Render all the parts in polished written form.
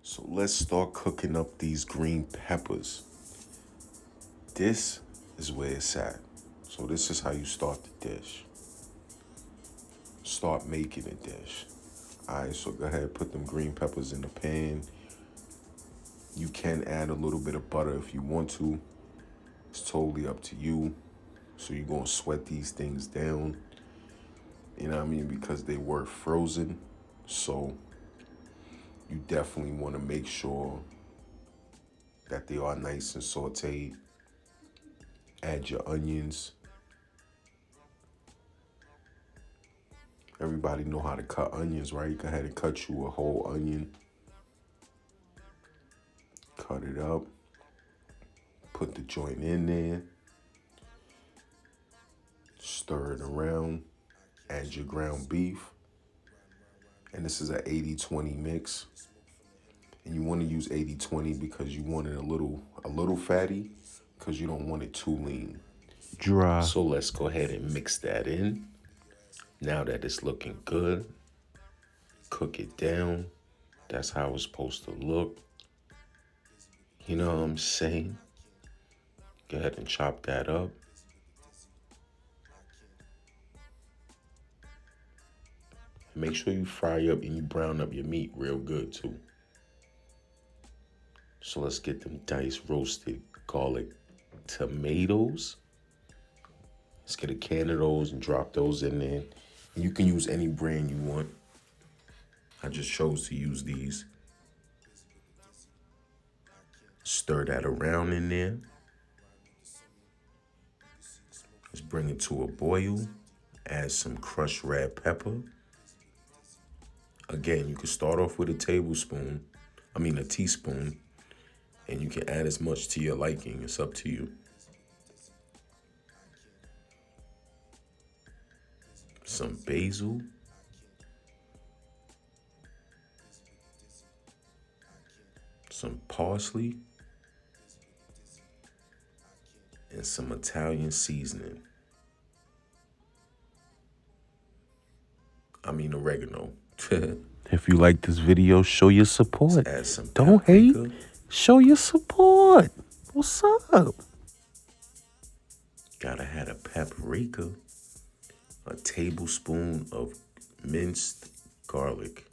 So let's start cooking up these green peppers. This is where it's at. So this is how you start the dish. Start making a dish. Alright, so go ahead, put them green peppers in the pan. You can add a little bit of butter if you want to. It's totally up to you. So you're gonna sweat these things down. You know what I mean? Because they were frozen. So you definitely want to make sure that they are nice and sauteed. Add your onions. Everybody know how to cut onions, right? Go ahead and cut you a whole onion. Cut it up. Put the joint in there. Stir it around. Add your ground beef. And this is an 80-20 mix. And you want to use 80-20 because you want it a little fatty, because you don't want it too lean. Dry. So let's go ahead and mix that in. Now that it's looking good, cook it down. That's how it's supposed to look. You know what I'm saying? Go ahead and chop that up. And make sure you fry up and you brown up your meat real good too. So let's get them diced roasted garlic tomatoes. Let's get a can of those and drop those in there. And you can use any brand you want. I just chose to use these. Stir that around in there. Let's bring it to a boil. Add some crushed red pepper. Again, you can start off with a teaspoon, and you can add as much to your liking. It's up to you. Some basil. Some parsley. And some Italian seasoning. Oregano. If you like this video, show your support. Add some Don't paprika. Hate. Show your support. What's up? Gotta have a paprika. A tablespoon of minced garlic.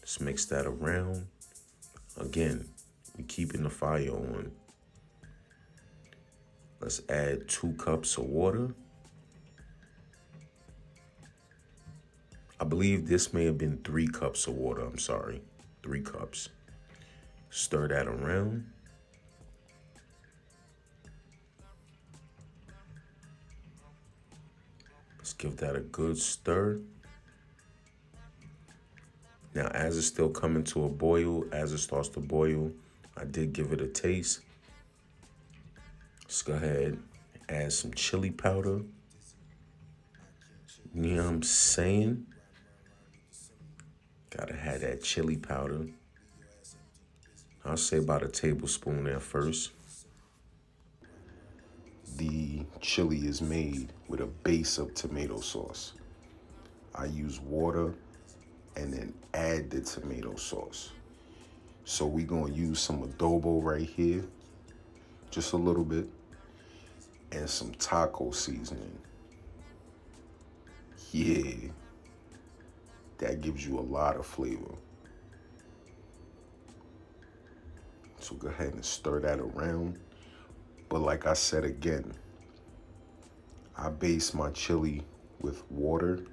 Just mix that around. Again, you're keeping the fire on. Let's add 2 cups of water. I believe this may have been 3 cups of water. 3 cups. Stir that around. Let's give that a good stir. Now, as it's still coming to a boil, as it starts to boil, I did give it a taste. Let's go ahead, add some chili powder. You know what I'm saying? Gotta have that chili powder. I'll say about a tablespoon at first. The chili is made with a base of tomato sauce. I use water and then add the tomato sauce. So we're gonna use some adobo right here, just a little bit, and some taco seasoning. Yeah, that gives you a lot of flavor. So go ahead and stir that around. But like I said again, I base my chili with water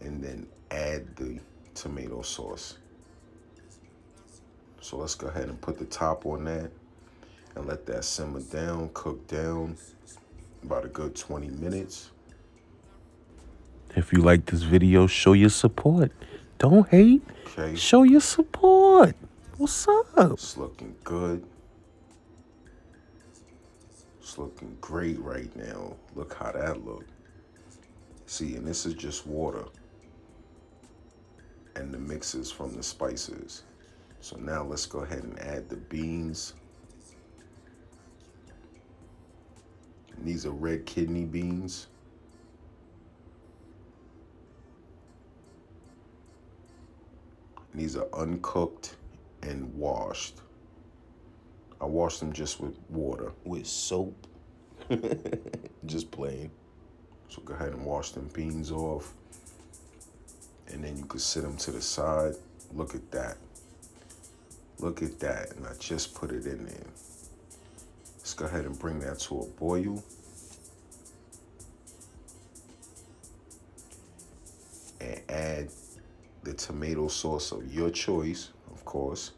and then add the tomato sauce. So let's go ahead and put the top on that and let that simmer down, cook down about a good 20 minutes. If you like this video, show your support. Don't hate. Okay. Show your support. What's up? It's looking good. It's looking great right now. Look how that look. See, and this is just water and the mixes from the spices. So now let's go ahead and add the beans. And these are red kidney beans. And these are uncooked and washed. I washed them just with water, with soap, just plain. So go ahead and wash them beans off, and then you can sit them to the side. Look at that. Look at that, and I just put it in there. Let's go ahead and bring that to a boil. And add the tomato sauce of your choice, of course.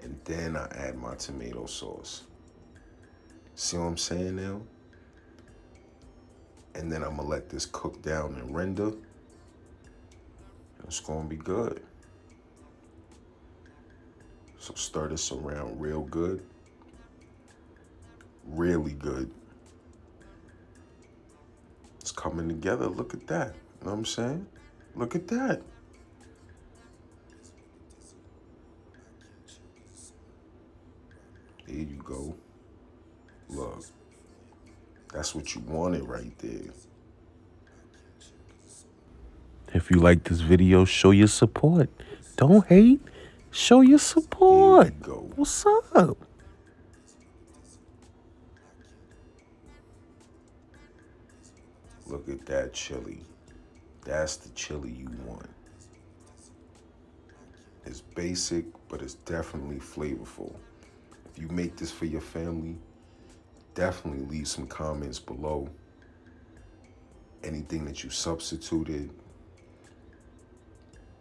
And then I add my tomato sauce. See what I'm saying now? And then I'm gonna let this cook down and render. It's gonna be good. So stir this around real good. Really good. It's coming together. Look at that. You know what I'm saying? Look at that. There you go. Look. That's what you wanted right there. If you like this video, show your support. Don't hate. Show your support. Here we go. What's up? Look at that chili. That's the chili you want. It's basic, but it's definitely flavorful. If you make this for your family, definitely leave some comments below. Anything that you substituted,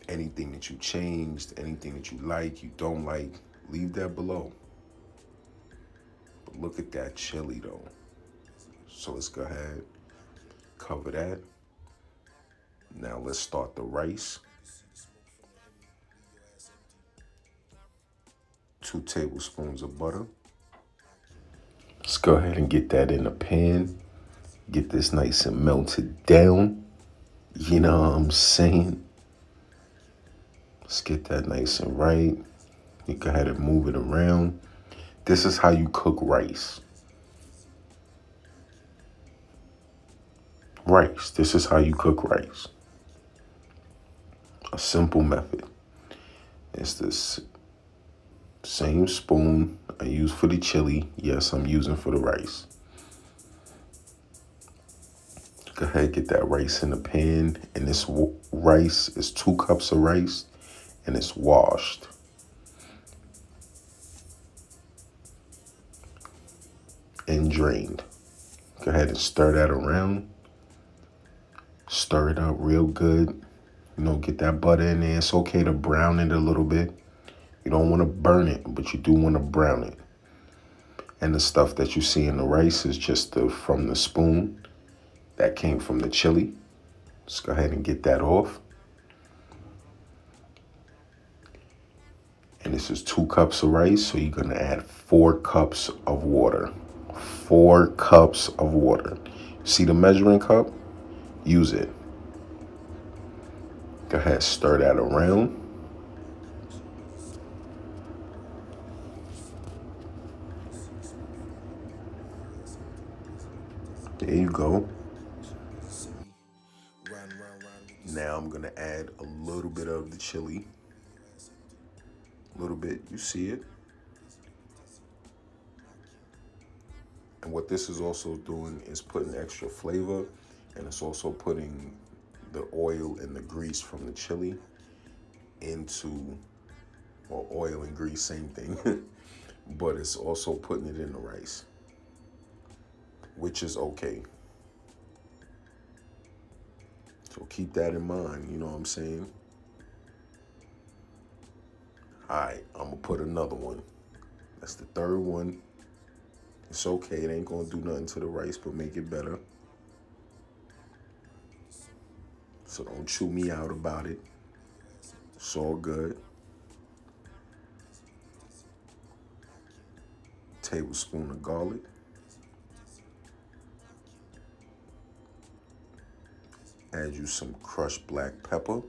anything that you changed, anything that you like, you don't like, leave that below. But look at that chili though. So let's go ahead, cover that. Now let's start the rice. 2 tablespoons of butter. Let's go ahead and get that in a pan. Get this nice and melted down. You know what I'm saying? Let's get that nice and right. You go ahead and move it around. This is how you cook rice. Rice. This is how you cook rice. A simple method. It's this same spoon I use for the chili. Yes, I'm using for the rice. Go ahead, get that rice in the pan. And this rice is 2 cups of rice, and it's washed. And drained. Go ahead and stir that around. Stir it up real good. You know, get that butter in there. It's okay to brown it a little bit. You don't want to burn it, but you do want to brown it. And the stuff that you see in the rice is just from the spoon that came from the chili. Let's go ahead and get that off. And this is 2 cups of rice, so you're going to add 4 cups of water. 4 cups of water. See the measuring cup? Use it. Go ahead, stir that around. There you go. Now I'm gonna add a little bit of the chili. A little bit, you see it. And what this is also doing is putting extra flavor, and it's also putting the oil and the grease from the chili into, or oil and grease, same thing, but it's also putting it in the rice, which is okay. So keep that in mind, you know what I'm saying? All right, I'm gonna put another one. That's the 3rd one. It's okay, it ain't gonna do nothing to the rice, but make it better. So don't chew me out about it. It's all good. Tablespoon of garlic. Add you some crushed black pepper.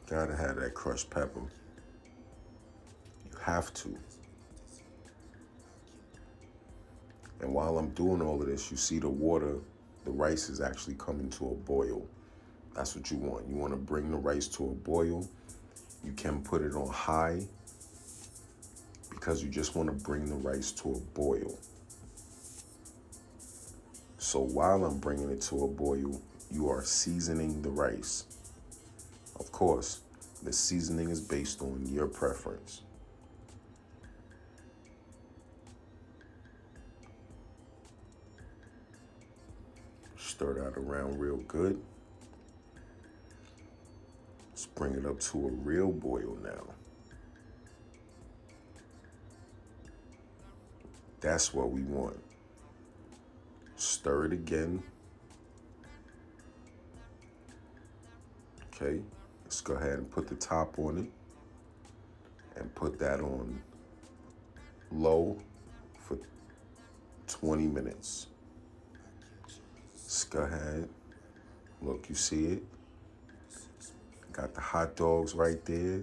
Gotta have that crushed pepper. You have to. And while I'm doing all of this, you see the water, the rice is actually coming to a boil. That's what you want. You want to bring the rice to a boil. You can put it on high because you just want to bring the rice to a boil. So while I'm bringing it to a boil, you are seasoning the rice. Of course, the seasoning is based on your preference. Stir that around real good. Let's bring it up to a real boil now. That's what we want. Stir it again. Okay, let's go ahead and put the top on it and put that on low for 20 minutes. Let's go ahead. Look, you see it? Got the hot dogs right there,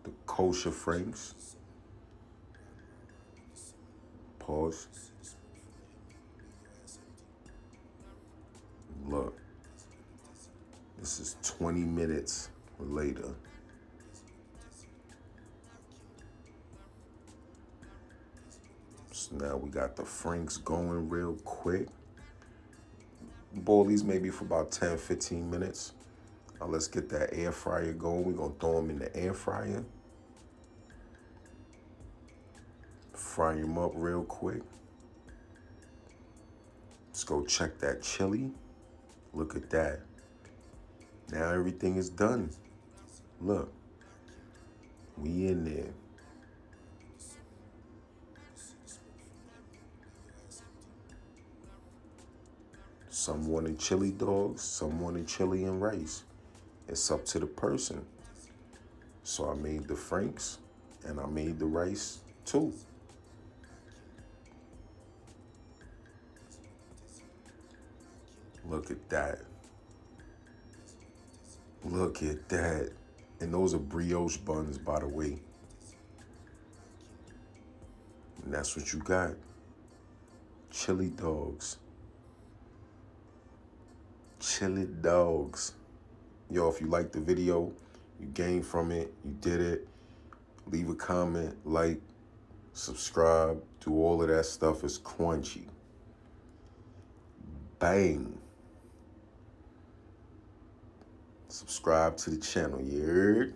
the kosher franks. Pause. Look, this is 20 minutes later. So now we got the franks going real quick. Boil these maybe for about 10, 15 minutes. Now let's get that air fryer going. We're gonna throw them in the air fryer. Fry them up real quick. Let's go check that chili. Look at that. Now everything is done. Look, we in there. Some wanted chili dogs, some wanted chili and rice. It's up to the person. So I made the franks and I made the rice too. Look at that. Look at that. And those are brioche buns, by the way. And that's what you got. Chili dogs. Chili dogs. Yo, if you liked the video, you gained from it, you did it, leave a comment, like, subscribe, do all of that stuff. It's crunchy. Bang. Subscribe to the channel, you heard?